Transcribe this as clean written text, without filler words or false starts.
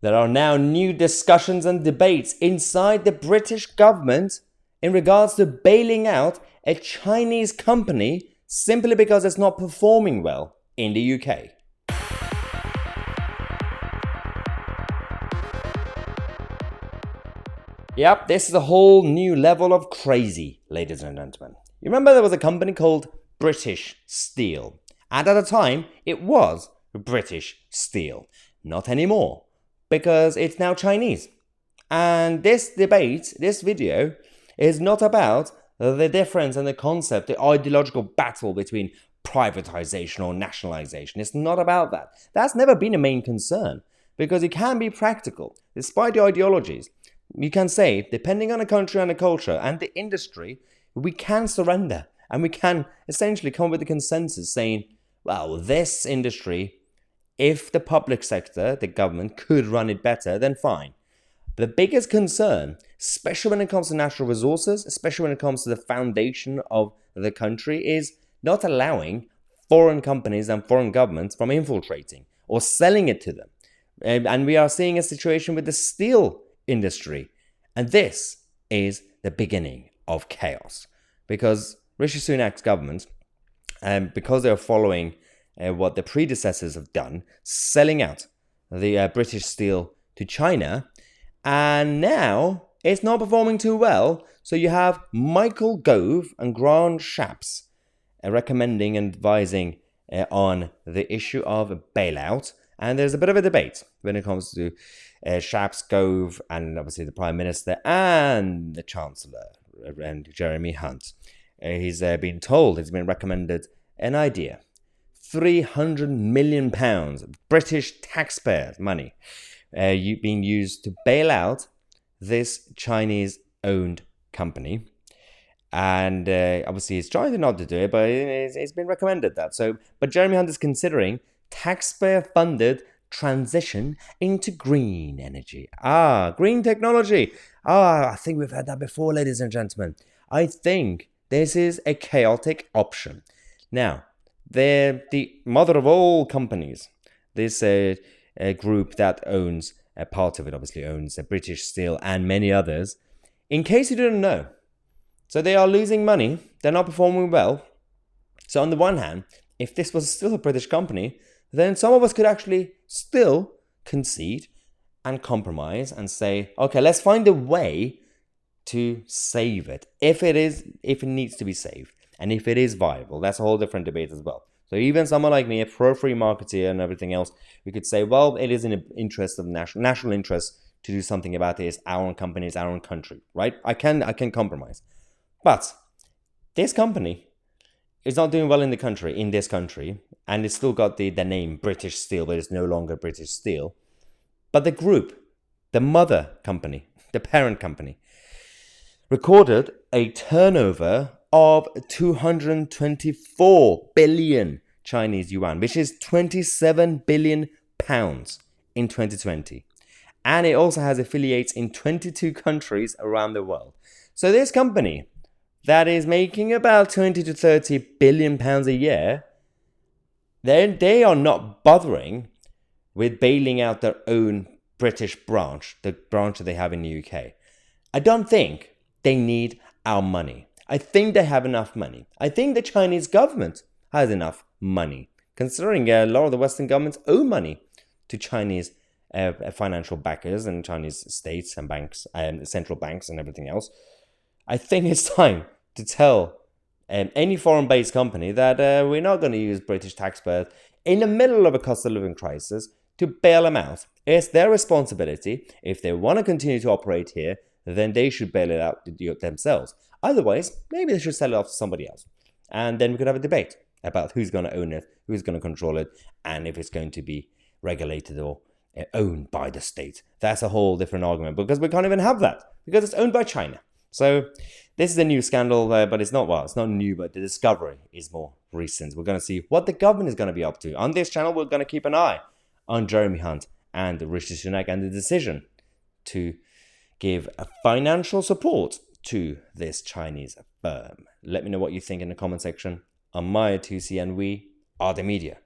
There are now new discussions and debates inside the British government in regards to bailing out a Chinese company simply because it's not performing well in the UK. Yep, this is a whole new level of crazy, ladies and gentlemen. You remember there was a company called British Steel, and at the time it was British Steel. Not anymore, because it's now Chinese. And this debate, this video, is not about the difference and the concept, the ideological battle between privatization or nationalization. It's not about that. That's never been a main concern, because it can be practical, despite the ideologies. You can say, depending on the country and the culture and the industry, we can surrender and we can essentially come with a consensus saying, well, this industry, if the public sector, the government, could run it better, then fine. The biggest concern, especially when it comes to natural resources, especially when it comes to the foundation of the country, is not allowing foreign companies and foreign governments from infiltrating or selling it to them. And we are seeing a situation with the steel industry. And this is the beginning of chaos. Because Rishi Sunak's government, because they are following what the predecessors have done, selling out the British steel to China, and now it's not performing too well. So you have Michael Gove and Grant Shapps recommending and advising on the issue of a bailout. And there's a bit of a debate when it comes to Shapps, Gove, and obviously the Prime Minister and the Chancellor, and Jeremy Hunt. He's been told, he's been recommended an idea. £300 million British taxpayers' money being used to bail out this Chinese-owned company. And obviously he's trying not to do it, but it's been recommended that. But Jeremy Hunt is considering taxpayer-funded transition into green energy. Green technology. I think we've had that before, ladies and gentlemen. I think this is a chaotic option. Now, they're the mother of all companies. This group that owns a part of it, obviously owns British Steel and many others. In case you didn't know, so they are losing money. They're not performing well. So on the one hand, if this was still a British company, then some of us could actually still concede and compromise and say, okay, let's find a way to save it. If it needs to be saved, and if it is viable, that's a whole different debate as well. So even someone like me, a pro-free marketeer and everything else, we could say, well, it is in the interest of national interest to do something about this, our own companies, our own country, right? I can compromise. But this company is not doing well in this country, and it's still got the name British Steel, but it's no longer British Steel. But the group, the mother company, the parent company, recorded a turnover of 224 billion Chinese yuan, which is 27 billion pounds in 2020. And it also has affiliates in 22 countries around the world. So this company that is making about 20 to 30 billion pounds a year, they are not bothering with bailing out their own British branch, the branch that they have in the UK. I don't think they need our money. I think they have enough money. I think the Chinese government has enough money, considering a lot of the Western governments owe money to Chinese financial backers and Chinese states and banks and central banks and everything else. I think it's time to tell any foreign-based company that we're not going to use British taxpayers in the middle of a cost of living crisis to bail them out. It's their responsibility. If they want to continue to operate here, then they should bail it out themselves. Otherwise, maybe they should sell it off to somebody else. And then we could have a debate about who's going to own it, who's going to control it, and if it's going to be regulated or owned by the state. That's a whole different argument, because we can't even have that, because it's owned by China. So this is a new scandal, but it's not new, but the discovery is more recent. We're going to see what the government is going to be up to. On this channel, we're going to keep an eye on Jeremy Hunt and Rishi Sunak and the decision to give a financial support to this Chinese firm. Let me know what you think in the comment section. I'm Tousi, and we are the media.